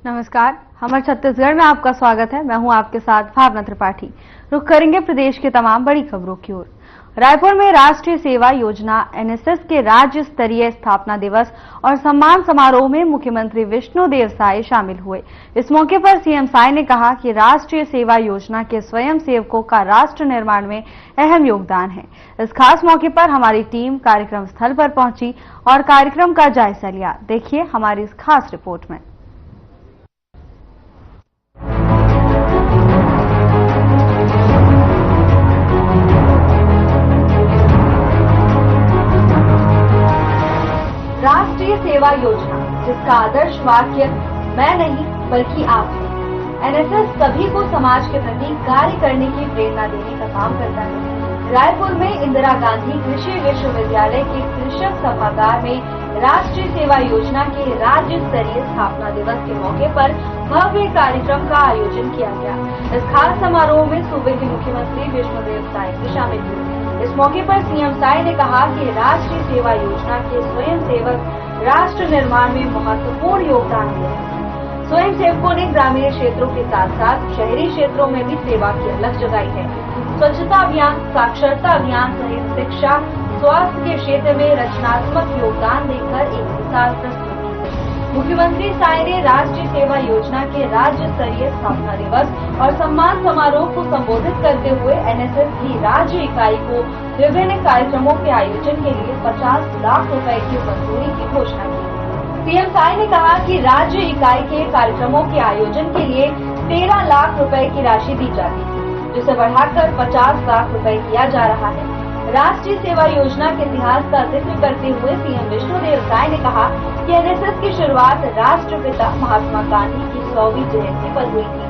नमस्कार, हमारे छत्तीसगढ़ में आपका स्वागत है। मैं हूं आपके साथ भावना त्रिपाठी। रुख करेंगे प्रदेश की तमाम बड़ी खबरों की ओर। रायपुर में राष्ट्रीय सेवा योजना एनएसएस के राज्य स्तरीय स्थापना दिवस और सम्मान समारोह में मुख्यमंत्री विष्णुदेव साय शामिल हुए। इस मौके पर सीएम साय ने कहा कि राष्ट्रीय सेवा योजना के स्वयं सेवकों का राष्ट्र निर्माण में अहम योगदान है। इस खास मौके पर हमारी टीम कार्यक्रम स्थल पर पहुंची और कार्यक्रम का जायजा लिया। देखिए हमारी इस खास रिपोर्ट में। राष्ट्रीय सेवा योजना, जिसका आदर्श वाक्य मैं नहीं बल्कि आप है। एनएसएस सभी को समाज के प्रति कार्य करने की प्रेरणा देने का काम करता है। रायपुर में इंदिरा गांधी कृषि विश्वविद्यालय के कृषक सभागार में राष्ट्रीय सेवा योजना के राज्य स्तरीय स्थापना दिवस के मौके पर भव्य कार्यक्रम का आयोजन किया गया। इस खास समारोह में सूबे के मुख्यमंत्री विष्णुदेव साय भी शामिल हुए। इस मौके पर सीएम साय ने कहा कि राष्ट्रीय सेवा योजना के स्वयं सेवक राष्ट्र निर्माण में महत्वपूर्ण योगदान दे रहे हैं। स्वयं सेवकों ने ग्रामीण क्षेत्रों के साथ साथ शहरी क्षेत्रों में भी सेवा की अलग जगाई है। स्वच्छता अभियान, साक्षरता अभियान सहित शिक्षा, स्वास्थ्य के क्षेत्र में रचनात्मक योगदान देकर एक मिसाल प्रस्तुत की है। मुख्यमंत्री साय ने राष्ट्रीय सेवा योजना के राज्य स्तरीय स्थापना दिवस और सम्मान समारोह को संबोधित करते हुए एनएसएस की राज्य इकाई को विभिन्न कार्यक्रमों के आयोजन के लिए 50 लाख रुपए की मंजूरी की घोषणा की। सीएम साय ने कहा कि राज्य इकाई के कार्यक्रमों के आयोजन के लिए 13 लाख रुपए की राशि दी जाती थी, जिसे बढ़ाकर 50 लाख रुपए किया जा रहा है। राष्ट्रीय सेवा योजना के इतिहास का जिक्र करते हुए सीएम विष्णुदेव साय ने कहा कि एनएसएस की शुरुआत राष्ट्रपिता महात्मा गांधी की 100वीं जयंती पर हुई थी।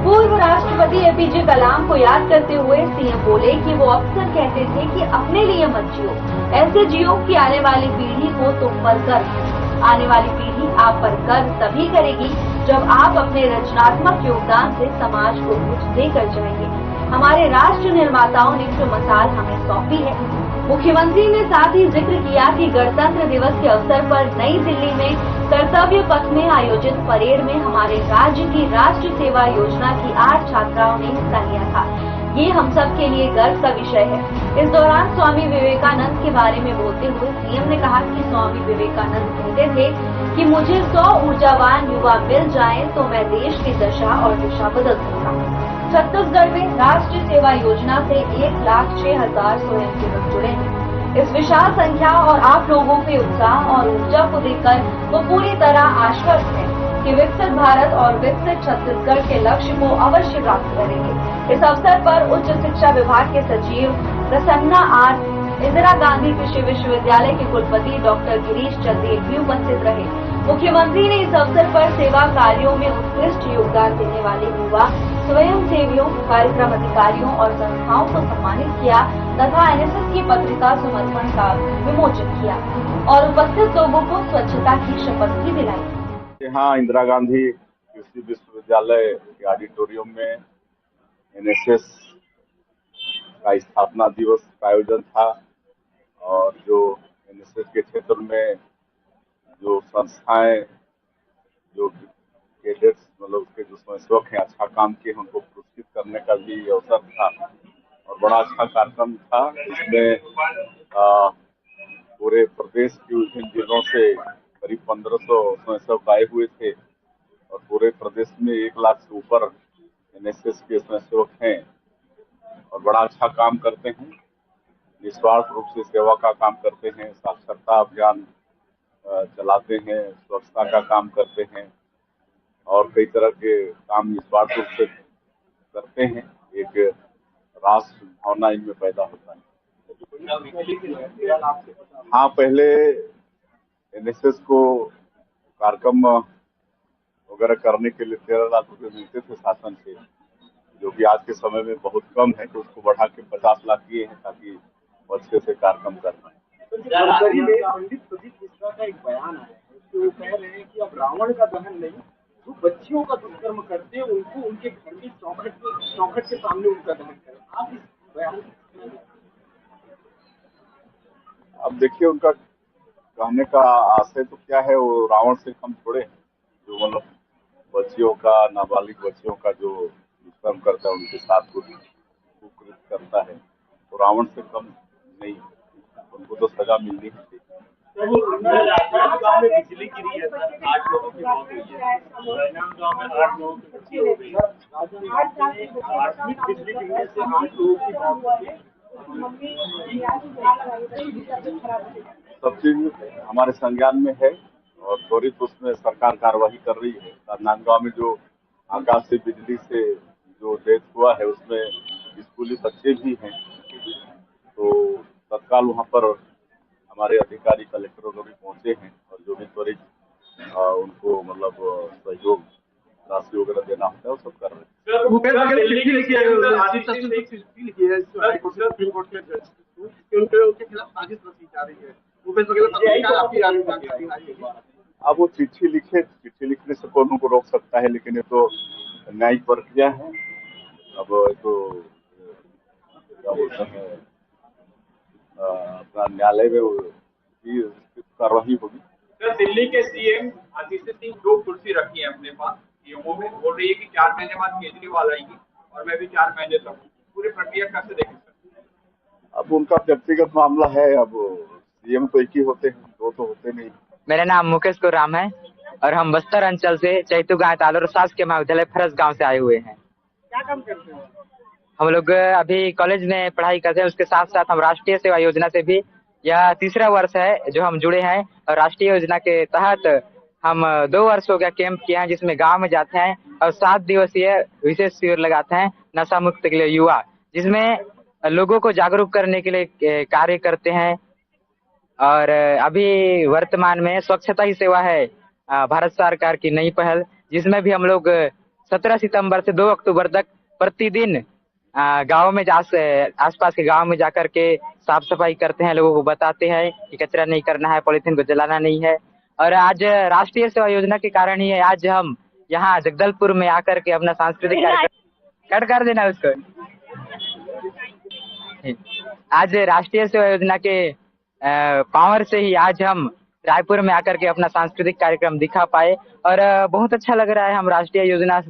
पूर्व राष्ट्रपति एपीजे कलाम को याद करते हुए सीएम बोले कि वो अक्सर कहते थे कि अपने लिए मत जियो, ऐसे जियो कि आने वाली पीढ़ी को तुम पर गर्व। आने वाली पीढ़ी आप पर गर्व तभी करेगी जब आप अपने रचनात्मक योगदान से समाज को कुछ देकर जाएंगे। हमारे राष्ट्र निर्माताओं ने जो मिसाल हमें सौंपी है। मुख्यमंत्री ने साथ ही जिक्र किया कि गणतंत्र दिवस के अवसर पर नई दिल्ली में कर्तव्य पथ में आयोजित परेड में हमारे राज्य की राष्ट्रीय सेवा योजना की 8 छात्राओं ने हिस्सा लिया था। ये हम सब के लिए गर्व का विषय है। इस दौरान स्वामी विवेकानंद के बारे में बोलते हुए सीएम ने कहा कि स्वामी विवेकानंद कहते थे कि मुझे 100 ऊर्जावान युवा मिल जाएं तो मैं देश की दशा और दिशा बदल सकता हूँ। छत्तीसगढ़ में राष्ट्रीय सेवा योजना से 1,06,000 स्वयंसेवक जुड़े हैं। इस विशाल संख्या और आप लोगों के उत्साह और ऊर्जा को देखकर वो पूरी तरह आश्वस्त है कि विकसित भारत और विकसित छत्तीसगढ़ के लक्ष्य को अवश्य प्राप्त करेंगे। इस अवसर पर उच्च शिक्षा विभाग के सचिव प्रसन्ना आर, इंदिरा गांधी कृषि विश्वविद्यालय के कुलपति डॉक्टर गिरीश चंदेल भी उपस्थित रहे। मुख्यमंत्री ने इस अवसर पर सेवा कार्यों में उत्कृष्ट योगदान देने वाले युवा स्वयंसेवियों, कार्यक्रम अधिकारियों और संस्थाओं को सम्मानित किया तथा एनएसएस की पत्रिका समर्पण का विमोचन किया और उपस्थित लोगों को स्वच्छता की शपथ भी दिलाई। यहाँ इंदिरा गांधी कृषि विश्वविद्यालय के ऑडिटोरियम में एनएसएस का स्थापना दिवस का आयोजन था और जो एनएसएस के क्षेत्र में जो संस्थाएं, जो कैडेट्स मतलब उसके जो स्वयंसेवक हैं अच्छा काम किए उनको पुरस्कृत करने का भी अवसर था और बड़ा अच्छा कार्यक्रम था। इसमें पूरे प्रदेश के विभिन्न जिलों से करीब 1500 स्वयंसेवक आए हुए थे और पूरे प्रदेश में 1 लाख से ऊपर एनएसएस के स्वयंसेवक हैं और बड़ा अच्छा काम करते हैं। निस्वार्थ रूप से सेवा का काम करते हैं, साक्षरता अभियान चलाते हैं, स्वच्छता का काम करते हैं और कई तरह के काम निस्वार्थ रूप से करते हैं। एक राष्ट्र भावना इनमें पैदा होता है। हाँ, पहले एनएसएस को कार्यक्रम वगैरह करने के लिए 13 लाख रुपए मिलते थे शासन से, जो कि आज के समय में बहुत कम है, तो उसको बढ़ा के 50 लाख किए हैं ताकि अच्छे से कार्यक्रम कर पाए। पंडित प्रदीप मिश्रा का एक बयान आया है, वो कह रहे हैं कि अब रावण का दहन नहीं, जो बच्चियों का दुष्कर्म करते हैं उनको उनके घर की चौखट के सामने उनका दहन करें। आप इस बयान अब देखिए उनका कहने का आशय तो क्या है, वो रावण से कम थोड़े हैं, जो मतलब बच्चियों का, नाबालिग बच्चियों का जो दुष्कर्म करता है उनके साथ कुकृत करता है, तो रावण से कम नहीं, उनको तो सजा मिलनी ही चाहिए। गाँव में बिजली गिरी है सर, 8 लोगों की मौत हुई है। गाँव में 8 लोगों की बच्ची हो गई। आकस्मिक बिजली गिरने से 8 लोगों की मौत हुई है। सब चीज हमारे संज्ञान में है और त्वरित उसमें सरकार कार्रवाई कर रही है। राजनांदगांव में जो आकाश से बिजली से जो डेथ हुआ है उसमें स्कूली बच्चे भी हैं, तो तत्काल वहां पर हमारे अधिकारी कलेक्टर वगैरह भी पहुंचे हैं और जो भी त्वरित उनको मतलब सहयोग राशि वगैरह देना होता है वो सब कर रहे हैं। भूपेश बघेल चिट्ठी लिखी है, चिट्ठी लिखी है सुप्रीम कोर्ट के जज को, उनके खिलाफ साजिश रची जा रही है। भूपेश बघेल अब वो चिट्ठी लिखने से कौन उनको रोक सकता है, लेकिन ये तो न्यायिक प्रक्रिया है। अब तो क्या बोलते हैं, अपना न्यायालय में कार्रवाई होगी। सर, दिल्ली के सीएम आदित्य सिंह 2 कुर्सी रखी है अपने पास सीएमओ में, बोल रही है कि 4 महीने बाद केजरीवाल आएगी और मैं भी 4 महीने तक। पूरी प्रक्रिया कैसे देखें सर? अब उनका व्यक्तिगत मामला है, अब सीएम तो एक ही होते हैं, 2 तो होते नहीं। मेरा नाम मुकेश गुराम है और हम बस्तर अंचल से चैतू गांव तालुर शासकीय महाविद्यालय फरस गांव से आए हुए हैं। क्या काम करते हैं? हम लोग अभी कॉलेज में पढ़ाई करते हैं, उसके साथ साथ हम राष्ट्रीय सेवा योजना से भी, यह तीसरा वर्ष है जो हम जुड़े हैं और राष्ट्रीय योजना के तहत हम 2 वर्ष हो गया कैंप किए हैं, जिसमें गांव में जाते हैं और 7 दिवसीय विशेष शिविर लगाते हैं नशा मुक्त के लिए युवा, जिसमें लोगों को जागरूक करने के लिए कार्य करते हैं। और अभी वर्तमान में स्वच्छता ही सेवा है भारत सरकार की नई पहल, जिसमें भी हम लोग 17 सितंबर से 2 अक्टूबर तक प्रतिदिन गाँव में आसपास के गांव में जाकर के साफ सफाई करते हैं, लोगों को बताते हैं कि कचरा नहीं करना है, पॉलिथीन को जलाना नहीं है। और आज राष्ट्रीय सेवा योजना के कारण ही आज हम यहाँ जगदलपुर में आकर के अपना सांस्कृतिक कार्यक्रम कट कर देना उसको। आज राष्ट्रीय सेवा योजना के पावर से ही आज हम रायपुर में आकर के अपना सांस्कृतिक कार्यक्रम दिखा पाए और बहुत अच्छा लग रहा है। हम राष्ट्रीय योजना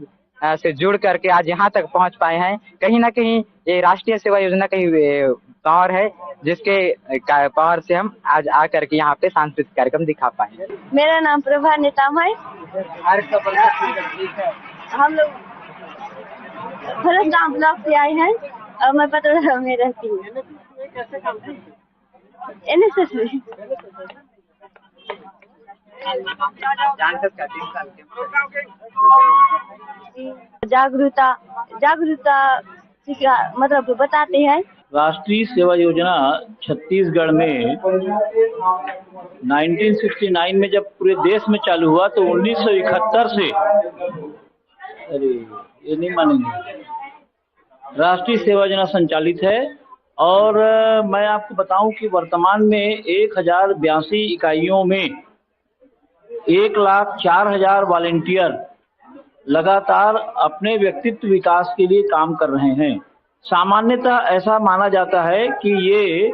से जुड़ करके आज यहाँ तक पहुँच पाए हैं। कहीं ना कहीं ये राष्ट्रीय सेवा योजना का ही पावर है, जिसके पावर से हम आज आकर के यहाँ पे सांस्कृतिक कार्यक्रम दिखा पाए। मेरा नाम प्रभा नेताम है। हम लोग फरस गाँव ब्लॉक से आए हैं और मैं पटोरा में रहती हूँ। कैसे काम करते हैं? NSS में जागरूकता मतलब बताते हैं। राष्ट्रीय सेवा योजना छत्तीसगढ़ में 1969 में जब पूरे देश में चालू हुआ तो 1971 से, अरे ये नहीं मानेंगे, राष्ट्रीय सेवा योजना संचालित है। और मैं आपको बताऊं कि वर्तमान में 1082 इकाइयों में 1,04,000 वॉलंटियर लगातार अपने व्यक्तित्व विकास के लिए काम कर रहे हैं। सामान्यतः ऐसा माना जाता है कि ये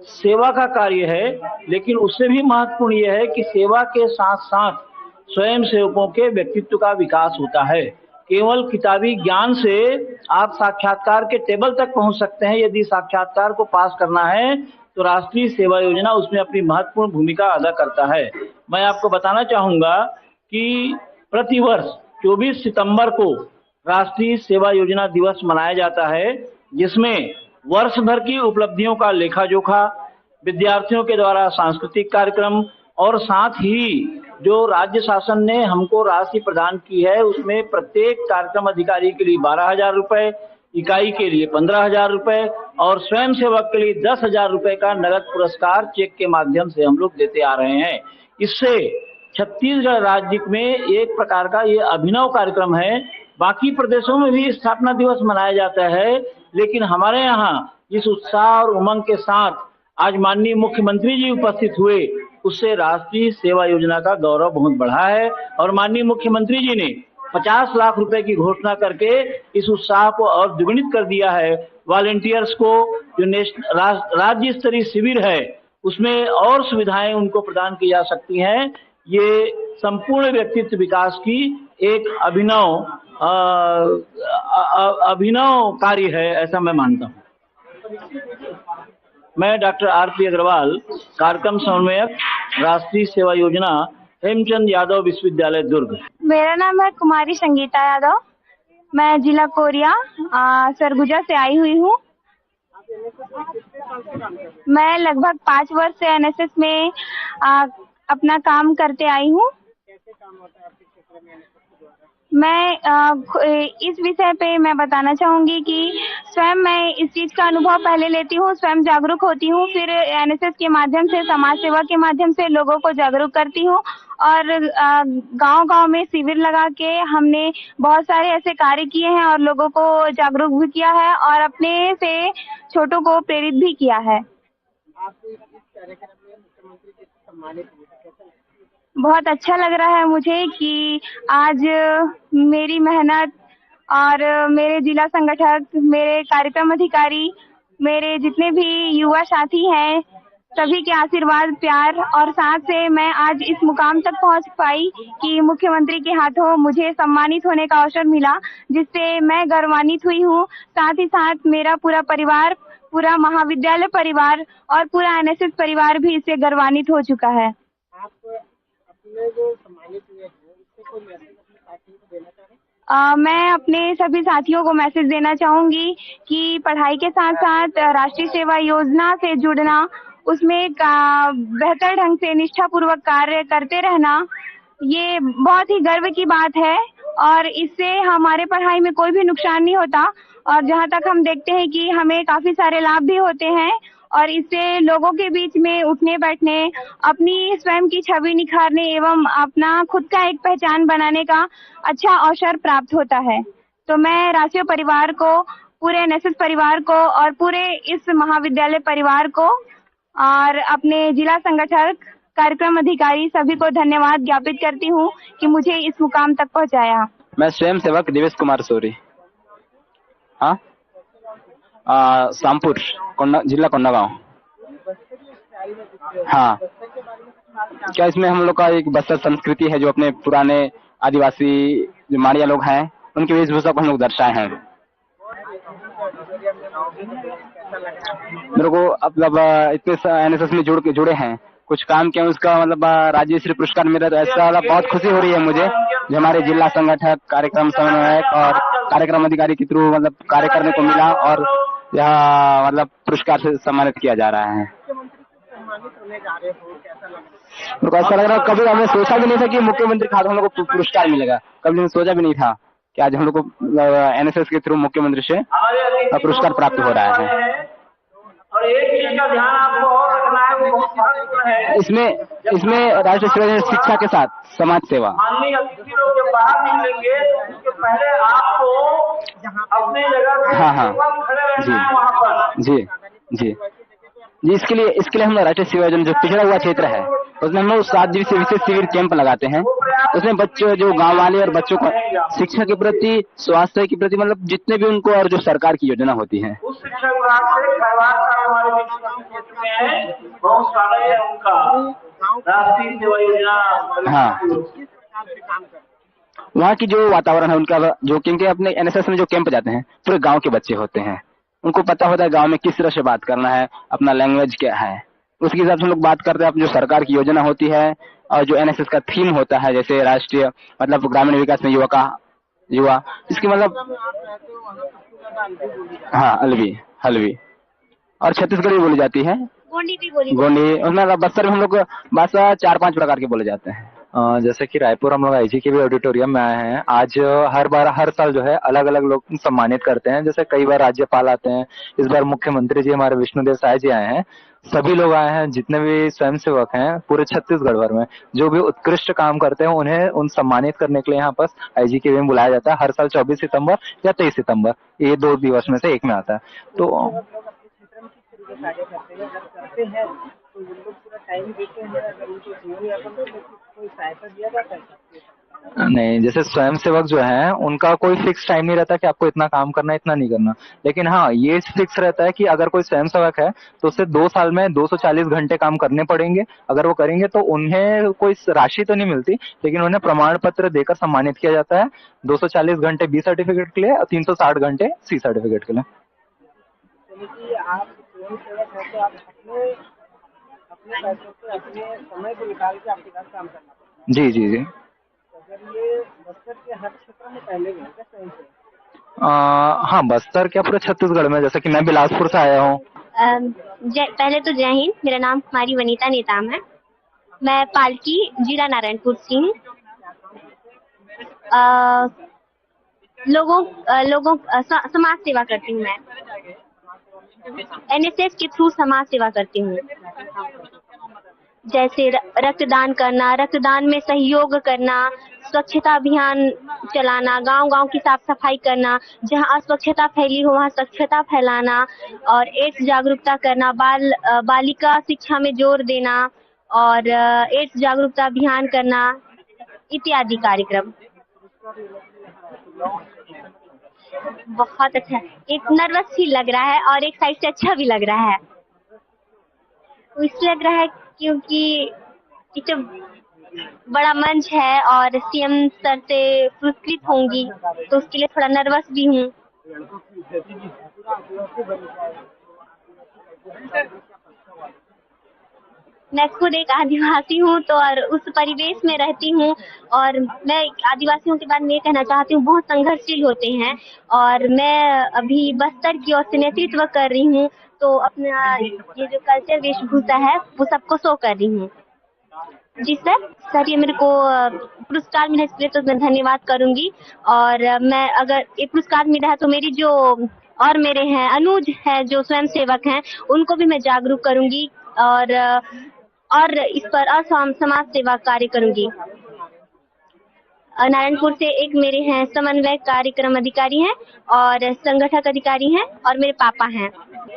सेवा का कार्य है, लेकिन उससे भी महत्वपूर्ण यह है कि सेवा के साथ साथ स्वयं सेवकों के व्यक्तित्व का विकास होता है। केवल किताबी ज्ञान से आप साक्षात्कार के टेबल तक पहुंच सकते हैं। यदि साक्षात्कार को पास करना है तो राष्ट्रीय सेवा योजना उसमें अपनी महत्वपूर्ण भूमिका अदा करता है। मैं आपको बताना चाहूँगा कि प्रतिवर्ष 24 सितंबर को राष्ट्रीय सेवा योजना दिवस मनाया जाता है, जिसमें वर्ष भर की उपलब्धियों का लेखा जोखा, विद्यार्थियों के द्वारा सांस्कृतिक कार्यक्रम और साथ ही जो राज्य शासन ने हमको राशि प्रदान की है उसमें प्रत्येक कार्यक्रम अधिकारी के लिए 12,000 रुपए, इकाई के लिए 15,000 रुपए और स्वयं सेवक के लिए 10,000 रुपए का नगद पुरस्कार चेक के माध्यम से हम लोग देते आ रहे हैं। इससे छत्तीसगढ़ राज्य में एक प्रकार का ये अभिनव कार्यक्रम है। बाकी प्रदेशों में भी स्थापना दिवस मनाया जाता है, लेकिन हमारे यहाँ इस उत्साह और उमंग के साथ आज माननीय मुख्यमंत्री जी उपस्थित हुए, उससे राष्ट्रीय सेवा योजना का गौरव बहुत बढ़ा है। और माननीय मुख्यमंत्री जी ने 50 लाख रुपए की घोषणा करके इस उत्साह को और द्विगुणित कर दिया है। वॉलंटियर्स को जो राज्य स्तरीय शिविर है उसमें और सुविधाएं उनको प्रदान की जा सकती हैं। ये संपूर्ण व्यक्तित्व विकास की एक अभिनव कार्य है, ऐसा मैं मानता हूँ। मैं डॉक्टर आरपी अग्रवाल, कार्यक्रम समन्वयक, राष्ट्रीय सेवा योजना, हेमचंद यादव विश्वविद्यालय दुर्ग। मेरा नाम है कुमारी संगीता यादव। मैं जिला कोरिया सरगुजा से आई हुई हूँ। मैं लगभग 5 वर्ष से एनएसएस में अपना काम करते आई हूँ। कैसे काम होता है आपके क्षेत्र में एनएसएस के द्वारा? मैं इस विषय पे मैं बताना चाहूंगी कि स्वयं मैं इस चीज का अनुभव पहले लेती हूँ, स्वयं जागरूक होती हूँ, फिर एनएसएस के माध्यम से, समाज सेवा के माध्यम से लोगों को जागरूक करती हूँ और गांव-गांव में शिविर लगा के हमने बहुत सारे ऐसे कार्य किए हैं और लोगों को जागरूक भी किया है और अपने से छोटों को प्रेरित भी किया है। आप इस कार्यक्रम में मुख्यमंत्री जी से सम्मानित हुए, कैसा लगा? बहुत अच्छा लग रहा है मुझे कि आज मेरी मेहनत और मेरे जिला संगठक, मेरे कार्यक्रम अधिकारी, मेरे जितने भी युवा साथी हैं, सभी के आशीर्वाद, प्यार और साथ से मैं आज इस मुकाम तक पहुंच पाई कि मुख्यमंत्री के हाथों मुझे सम्मानित होने का अवसर मिला, जिससे मैं गौरवान्वित हुई हूं। साथ ही साथ मेरा पूरा परिवार, पूरा महाविद्यालय परिवार और पूरा एनएसएस परिवार भी इससे गौरवान्वित हो चुका है। आप अपने जो सम्मानित हुए हैं, उससे कोई मैसेज अपने साथियों को देना चाह रहे हैं? मैं अपने सभी साथियों को मैसेज देना चाहूंगी कि पढ़ाई के साथ साथ राष्ट्रीय सेवा योजना से जुड़ना, उसमें बेहतर ढंग से निष्ठापूर्वक कार्य करते रहना, ये बहुत ही गर्व की बात है और इससे हमारे पढ़ाई में कोई भी नुकसान नहीं होता और जहाँ तक हम देखते हैं कि हमें काफी सारे लाभ भी होते हैं और इससे लोगों के बीच में उठने बैठने, अपनी स्वयं की छवि निखारने एवं अपना खुद का एक पहचान बनाने का अच्छा अवसर प्राप्त होता है। तो मैं राष्ट्रीय परिवार को, पूरे एनएसएस परिवार को और पूरे इस महाविद्यालय परिवार को और अपने जिला संगठक, कार्यक्रम अधिकारी सभी को धन्यवाद ज्ञापित करती हूँ कि मुझे इस मुकाम तक पहुँचाया। मैं स्वयं सेवक दिवेश कुमार सोरी। हाँ, सामपुर, जिला कोंडागांव। हाँ, क्या इसमें हम लोग का एक बस्तर संस्कृति है, जो अपने पुराने आदिवासी जो माड़िया लोग हैं, उनकी वेशभूषा को हम लोग दर्शाए हैं। मेरे को मतलब इतने एनएसएस में जुड़े हैं, कुछ काम किया, उसका मतलब राज्य श्री पुरस्कार मिला, तो ऐसा वाला बहुत खुशी हो रही है मुझे, जो हमारे जिला संगठक, कार्यक्रम समन्वयक और कार्यक्रम अधिकारी के थ्रू मतलब कार्य करने को मिला और यह मतलब पुरस्कार से सम्मानित किया जा रहा है। मेरे को ऐसा लग रहा है, कभी हमने सोचा भी नहीं था कि मुख्यमंत्री के हाथ हम लोग को पुरस्कार मिलेगा, कभी हमने सोचा भी नहीं था कि आज हम लोग को एनएसएस के थ्रू मुख्यमंत्री से पुरस्कार प्राप्त हो रहा है। और एक चीज का ध्यान आपको और रखना है, वो बहुत महत्वपूर्ण है। इसमें राष्ट्रीय सेवा शिक्षा के साथ समाज सेवा। माननीय अतिथि लोग जब बाहर निकलेंगे तो उसके पहले आपको अपने जगह हाँ खड़े रहना है वहाँ पर। जी, इसके लिए हम राष्ट्रीय सेवा योजना जो पिछड़ा हुआ क्षेत्र है, उसमें हम लोग 7 दिवसीय विशेष शिविर कैंप लगाते हैं। उसमें बच्चों, जो गांव वाले और बच्चों को शिक्षा के प्रति, स्वास्थ्य के प्रति, मतलब जितने भी उनको और जो सरकार की योजना होती है, उस शिक्षा विभाग से हमारे क्षेत्र में है, बहुत सारे है उनका राष्ट्रीय सेवा योजना। हाँ, वहाँ की जो वातावरण है उनका, जो क्योंकि अपने एनएसएस में जो कैंप जाते हैं, पूरे गांव के बच्चे होते हैं, उनको पता होता है गांव में किस तरह से बात करना है, अपना लैंग्वेज क्या है, उसके हिसाब से हम लोग बात करते हैं। जो सरकार की योजना होती है और जो एनएसएस का थीम होता है, जैसे राष्ट्रीय मतलब ग्रामीण विकास में युवा, इसकी मतलब हाँ, हल्बी और छत्तीसगढ़ी बोली जाती है, गोंडी, उसमें बस्तर में हम लोग भाषा 4-5 प्रकार के बोले जाते हैं। जैसे कि रायपुर हम लोग आईजी के भी ऑडिटोरियम में आए हैं। आज हर साल जो है अलग अलग लोग सम्मानित करते हैं। जैसे कई बार राज्यपाल आते हैं, इस बार मुख्यमंत्री जी हमारे विष्णुदेव साय जी आए हैं, सभी लोग आए हैं, जितने भी स्वयंसेवक हैं पूरे छत्तीसगढ़ भर में जो भी उत्कृष्ट काम करते हैं उन्हें सम्मानित करने के लिए यहाँ पर आईजी के में बुलाया जाता है। हर साल 24 सितंबर या 23 सितंबर, ये 2 दिवस में से एक में आता है। तो नहीं, जैसे स्वयंसेवक जो हैं उनका कोई फिक्स टाइम नहीं रहता कि आपको इतना काम करना है, इतना नहीं करना। लेकिन हाँ, ये फिक्स रहता है कि अगर कोई स्वयंसेवक है तो उसे 2 साल में 240 घंटे काम करने पड़ेंगे। अगर वो करेंगे तो उन्हें कोई राशि तो नहीं मिलती, लेकिन उन्हें प्रमाण पत्र देकर सम्मानित किया जाता है। 240 घंटे बी सर्टिफिकेट के लिए और 360 घंटे सी सर्टिफिकेट के लिए। यानी कि आप स्वयं सेवक हैं तो आप अपने अपने पैसों से अपने समय को निकाल के आपके घर काम करना पड़ता है। जी जी जी। अगर ये बस्तर के हर क्षेत्र में पहले भी है क्या स्वयं सेवक? हाँ, बस्तर क्या पूरे छत्तीसगढ़ में, जैसे कि मैं बिलासपुर से आया हूँ। पहले तो जय हिंद। मेरा नाम कुमारी वनीता नेताम है। मैं पालकी, जिला नारायणपुर से हूँ। समाज सेवा करती हूँ मैं। एनएसएस के थ्रू समाज सेवा करती हूँ, जैसे रक्तदान करना, रक्तदान में सहयोग करना, स्वच्छता अभियान चलाना, गांव-गांव की साफ सफाई करना, जहां अस्वच्छता फैली हो वहां स्वच्छता फैलाना और एड्स जागरूकता करना, बालिका शिक्षा में जोर देना और एड्स जागरूकता अभियान करना इत्यादि कार्यक्रम। बहुत अच्छा, एक नर्वस ही लग रहा है और एक साइड से अच्छा भी लग रहा है। तो इसलिए लग रहा है क्योंकि एक तो बड़ा मंच है और सीएम सर से पुरस्कृत होंगी, तो उसके लिए थोड़ा नर्वस भी हूँ। मैं खुद एक आदिवासी हूँ तो और उस परिवेश में रहती हूँ और मैं आदिवासियों के बारे में ये कहना चाहती हूँ, बहुत संघर्षशील होते हैं और मैं अभी बस्तर की ओर से नेतृत्व कर रही हूँ, तो अपना ये जो कल्चर वेशभूषा है वो सबको शो कर रही हूँ। जी सर, ये मेरे को पुरस्कार मिला इसलिए तो मैं धन्यवाद करूंगी और मैं अगर ये पुरस्कार मिला है तो मेरी जो और मेरे हैं अनुज हैं जो स्वयं सेवक हैं उनको भी मैं जागरूक करूंगी और इस पर समाज सेवा कार्य करूंगी। नारायणपुर से एक मेरे हैं समन्वय कार्यक्रम अधिकारी हैं और संगठक अधिकारी हैं और मेरे पापा हैं।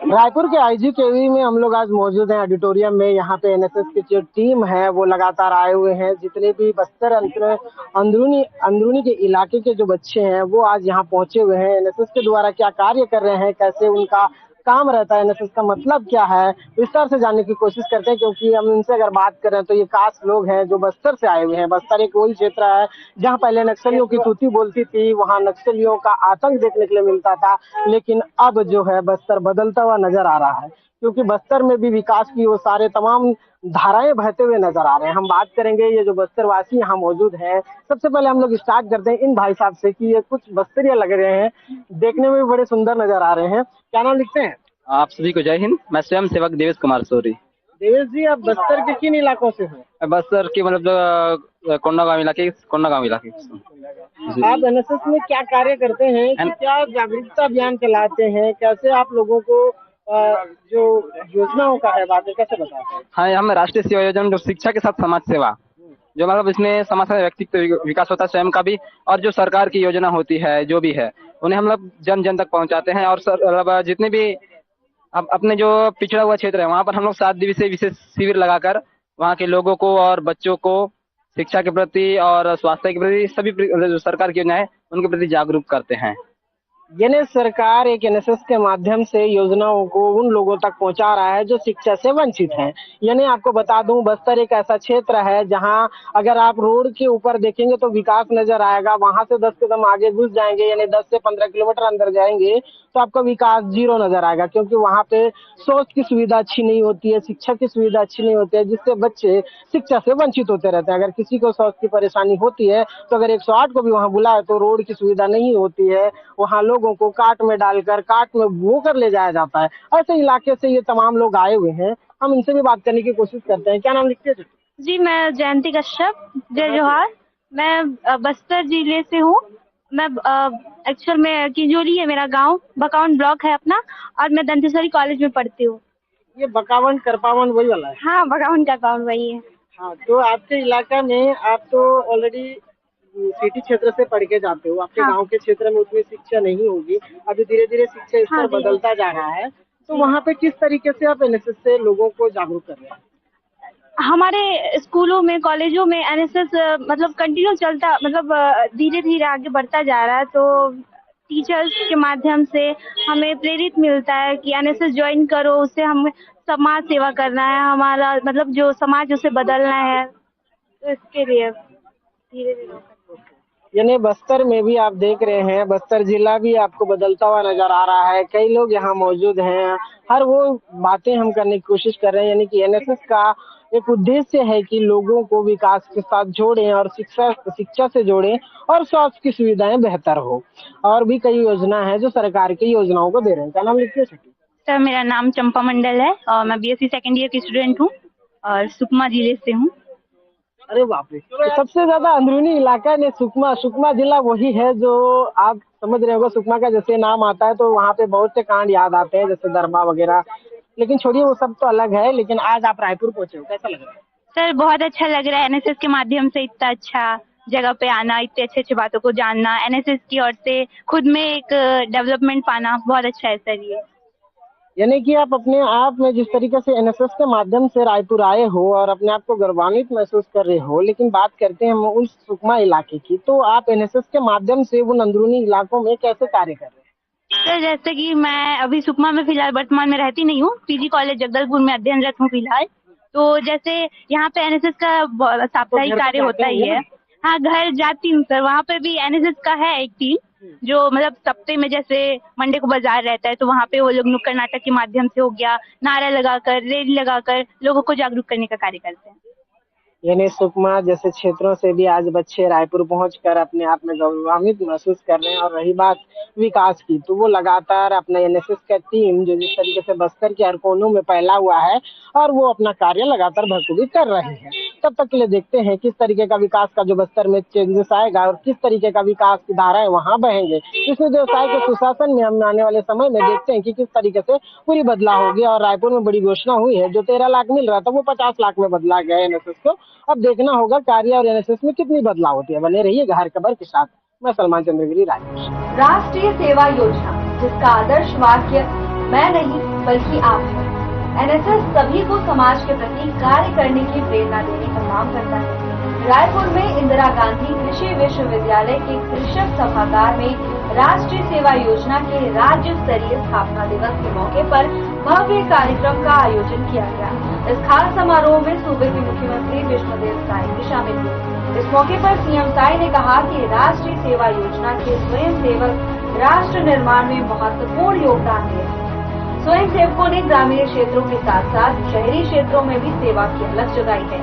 रायपुर के आईजीकेवी में हम लोग आज मौजूद हैं ऑडिटोरियम में। यहाँ पे एनएसएस की जो टीम है वो लगातार आए हुए हैं। जितने भी बस्तर अंदरूनी के इलाके के जो बच्चे हैं वो आज यहाँ पहुंचे हुए हैं। एनएसएस के द्वारा क्या कार्य कर रहे हैं, कैसे उनका काम रहता है, एनएसएस का मतलब क्या है, विस्तार से जानने की कोशिश करते हैं। क्योंकि हम इनसे अगर बात करें तो ये खास लोग हैं जो बस्तर से आए हुए हैं। बस्तर एक वही क्षेत्र है जहां पहले नक्सलियों की तूती बोलती थी, वहां नक्सलियों का आतंक देखने के लिए मिलता था, लेकिन अब जो है बस्तर बदलता हुआ नजर आ रहा है। क्योंकि बस्तर में भी विकास की वो सारे तमाम धाराएं बहते हुए नजर आ रहे हैं। हम बात करेंगे ये जो बस्तर वासी यहाँ मौजूद हैं। सबसे पहले हम लोग स्टार्ट करते हैं इन भाई साहब से कि ये कुछ बस्तरिया लग रहे हैं, देखने में भी बड़े सुंदर नजर आ रहे हैं। क्या नाम लिखते हैं? आप सभी को जय हिंद। मैं स्वयं सेवक देवेश कुमार सोरी। देवेश जी, आप बस्तर के किन इलाकों से हैं? बस्तर के मतलब कोंडागांव इलाके। आप एनएसएस में क्या कार्य करते हैं, क्या जागरूकता अभियान चलाते हैं, कैसे आप लोगों को जो योजनाओं का है बातें कैसे बताते हैं? हाँ, हम राष्ट्रीय सेवा योजना जो शिक्षा के साथ समाज सेवा, जो मतलब इसमें समाज का व्यक्तित्व विकास होता है स्वयं का भी, और जो सरकार की योजना होती है जो भी है उन्हें हम लोग जन जन तक पहुंचाते हैं। और मतलब जितने भी अब अपने जो पिछड़ा हुआ क्षेत्र है वहाँ पर हम लोग 7 दिवसीय विशेष शिविर लगाकर वहाँ के लोगों को और बच्चों को शिक्षा के प्रति और स्वास्थ्य के प्रति सभी जो सरकार की योजना है उनके प्रति जागरूक करते हैं। यानी सरकार एक एनएसएस के माध्यम से योजनाओं को उन लोगों तक पहुंचा रहा है जो शिक्षा से वंचित हैं। यानी आपको बता दूं, बस्तर एक ऐसा क्षेत्र है जहां अगर आप रोड के ऊपर देखेंगे तो विकास नजर आएगा, वहां से 10 कदम आगे घुस जाएंगे यानी 10 से 15 किलोमीटर अंदर जाएंगे तो आपको विकास जीरो नजर आएगा। क्योंकि वहां पे सोच की सुविधा अच्छी नहीं होती है, शिक्षा की सुविधा अच्छी नहीं होती है, जिससे बच्चे शिक्षा से वंचित होते रहते हैं। अगर किसी को शौच की परेशानी होती है तो अगर 108 को भी वहां बुलाए तो रोड की सुविधा नहीं होती है, वहां लोगों को काट में डालकर काट में वो कर ले जाया जाता है। ऐसे इलाके से ये तमाम लोग आए हुए हैं, हम इनसे भी बात करने की कोशिश करते हैं। क्या नाम लिखते हैं? जी, मैं जयंती कश्यप, जय जोहार। मैं बस्तर जिले से हूँ। मैं एक्चुअल में किंजोली है मेरा गांव, बकावन ब्लॉक है अपना, और मैं दंतेश्वरी कॉलेज में पढ़ती हूँ। ये बकावन करपावन वही वाला है? हाँ, बकावन करपावन वही है। हाँ, तो आपके इलाका में आप तो ऑलरेडी सिटी क्षेत्र से पढ़ के जाते हो, आपके गांव के क्षेत्र में उतनी शिक्षा नहीं होगी, अभी धीरे धीरे शिक्षा स्तर बदलता जा रहा है, तो वहाँ पे किस तरीके से आप एनएसएस से लोगों को जागरूक कर रहे हैं? हमारे स्कूलों में, कॉलेजों में एनएसएस मतलब कंटिन्यू चलता, मतलब धीरे धीरे आगे बढ़ता जा रहा है। तो टीचर्स के माध्यम से हमें प्रेरित मिलता है कि एनएसएस ज्वाइन करो, उससे हमें समाज सेवा करना है, हमारा मतलब जो समाज उसे बदलना है, तो इसके लिए धीरे धीरे। यानी बस्तर में भी आप देख रहे हैं, बस्तर जिला भी आपको बदलता हुआ नजर आ रहा है। कई लोग यहाँ मौजूद हैं, हर वो बातें हम करने की कोशिश कर रहे हैं। यानी कि एनएसएस का एक उद्देश्य है कि लोगों को विकास के साथ जोड़ें और शिक्षा से जोड़ें और स्वास्थ्य की सुविधाएं बेहतर हो। और भी कई योजना है जो सरकार की योजनाओं को दे रहे हैं। क्या नाम लिखिए? सर, मेरा नाम चंपा मंडल है और मैं बीएससी सेकेंड ईयर की स्टूडेंट हूँ और सुकमा जिले से हूँ। अरे बाप रे, तो सबसे ज्यादा अंदरूनी इलाका ने सुकमा जिला वही है जो आप समझ रहे होगा। सुकमा का जैसे नाम आता है तो वहाँ पे बहुत से कांड याद आते हैं, जैसे दरमा वगैरह। लेकिन छोड़िए, वो सब तो अलग है। लेकिन आज आप रायपुर पहुंचे हो, कैसा लग रहा है? सर, बहुत अच्छा लग रहा है। एनएसएस के माध्यम से इतना अच्छा जगह पे आना, इतने अच्छे अच्छे बातों को जानना, एनएसएस की ओर से खुद में एक डेवलपमेंट पाना, बहुत अच्छा है सर ये। यानी कि आप अपने आप में जिस तरीके से एनएसएस के माध्यम से रायपुर आए हो और अपने आप को गौरवान्वित महसूस कर रहे हो। लेकिन बात करते हैं हम उस सुकमा इलाके की, तो आप एनएसएस के माध्यम से उन अंदरूनी इलाकों में कैसे कार्य कर रहे हैं? सर, जैसे कि मैं अभी सुकमा में फिलहाल वर्तमान में रहती नहीं हूँ, पीजी कॉलेज जगदलपुर में अध्ययनरत हूँ फिलहाल। तो जैसे यहाँ पे एनएसएस का साप्ताहिक कार्य होता ही है। हाँ, घर जाती हूँ सर। वहाँ पे भी एनएसएस का है एक टीम जो मतलब सप्ताह में, जैसे मंडे को बाजार रहता है तो वहाँ पे वो लोग नुक्कड़ नाटक के माध्यम से हो गया, नारा लगाकर, रैली लगाकर लोगों को जागरूक करने का कार्य करते हैं। यानी सुकमा जैसे क्षेत्रों से भी आज बच्चे रायपुर पहुंचकर अपने आप में गौरवान्वित महसूस कर रहे हैं। और रही बात विकास की, तो वो लगातार अपना एनएसएस का टीम जो जिस तरीके से बस्तर के हर कोनों में फैला हुआ है और वो अपना कार्य लगातार बखूबी कर रहे हैं। तब तक के लिए देखते हैं किस तरीके का विकास का जो बस्तर में चेंजेस आएगा और किस तरीके का विकास की धाराएं वहां बहेंगे। इसमें व्यवसाय के सुशासन में हम आने वाले समय में देखते हैं कि किस तरीके से पूरी बदलाव होगी। और रायपुर में बड़ी घोषणा हुई है, जो 13 लाख मिल रहा था वो 50 लाख में बदला गया एनएसएस को। अब देखना होगा कार्य और एनएसएस में कितनी बदलाव होती है। बने रहिए हर खबर के साथ। मैं सलमान चंद्रगिरी, रायपुर। राष्ट्रीय सेवा योजना, जिसका आदर्श वाक्य मैं नहीं बल्कि आप हैं। एनएसएस सभी को समाज के प्रति कार्य करने की प्रेरणा देने का काम करता है। रायपुर में इंदिरा गांधी कृषि विश्वविद्यालय के कृषक सभागार में राष्ट्रीय सेवा योजना के राज्य स्तरीय स्थापना दिवस के मौके पर भव्य कार्यक्रम का आयोजन किया गया। इस खास समारोह में सूबे के मुख्यमंत्री विष्णुदेव साय भी शामिल हुए। इस मौके पर सीएम साय ने कहा कि राष्ट्रीय सेवा योजना के स्वयं सेवक राष्ट्र निर्माण में महत्वपूर्ण योगदान दे रहे हैं। स्वयं सेवकों ने ग्रामीण क्षेत्रों के साथ साथ शहरी क्षेत्रों में भी सेवा की झलक जगाई है।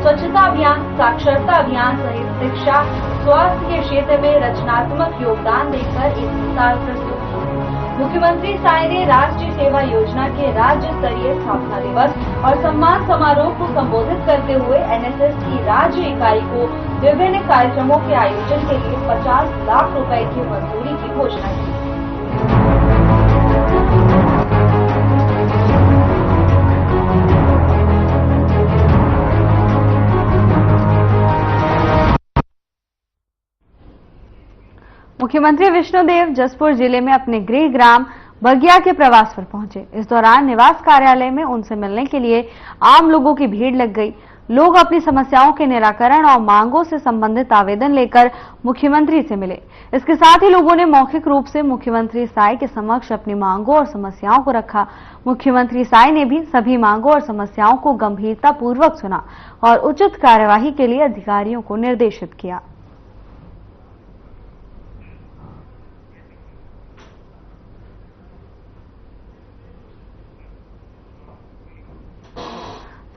स्वच्छता अभियान, साक्षरता अभियान सहित शिक्षा, स्वास्थ्य के क्षेत्र में रचनात्मक योगदान देकर एक मिसाल प्रस्तुत की। मुख्यमंत्री साय ने राष्ट्रीय सेवा योजना के राज्य स्तरीय स्थापना दिवस और सम्मान समारोह को संबोधित करते हुए एनएसएस की राज्य इकाई को विभिन्न कार्यक्रमों के आयोजन के लिए 50 लाख रुपए की मंजूरी की घोषणा की। मुख्यमंत्री विष्णुदेव जसपुर जिले में अपने गृह ग्राम बगिया के प्रवास पर पहुंचे। इस दौरान निवास कार्यालय में उनसे मिलने के लिए आम लोगों की भीड़ लग गई। लोग अपनी समस्याओं के निराकरण और मांगों से संबंधित आवेदन लेकर मुख्यमंत्री से मिले। इसके साथ ही लोगों ने मौखिक रूप से मुख्यमंत्री साय के समक्ष अपनी मांगों और समस्याओं को रखा। मुख्यमंत्री साय ने भी सभी मांगों और समस्याओं को गंभीरता पूर्वक सुना और उचित कार्यवाही के लिए अधिकारियों को निर्देशित किया।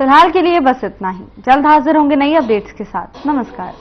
फिलहाल के लिए बस इतना ही। जल्द हाजिर होंगे नई अपडेट्स के साथ। नमस्कार।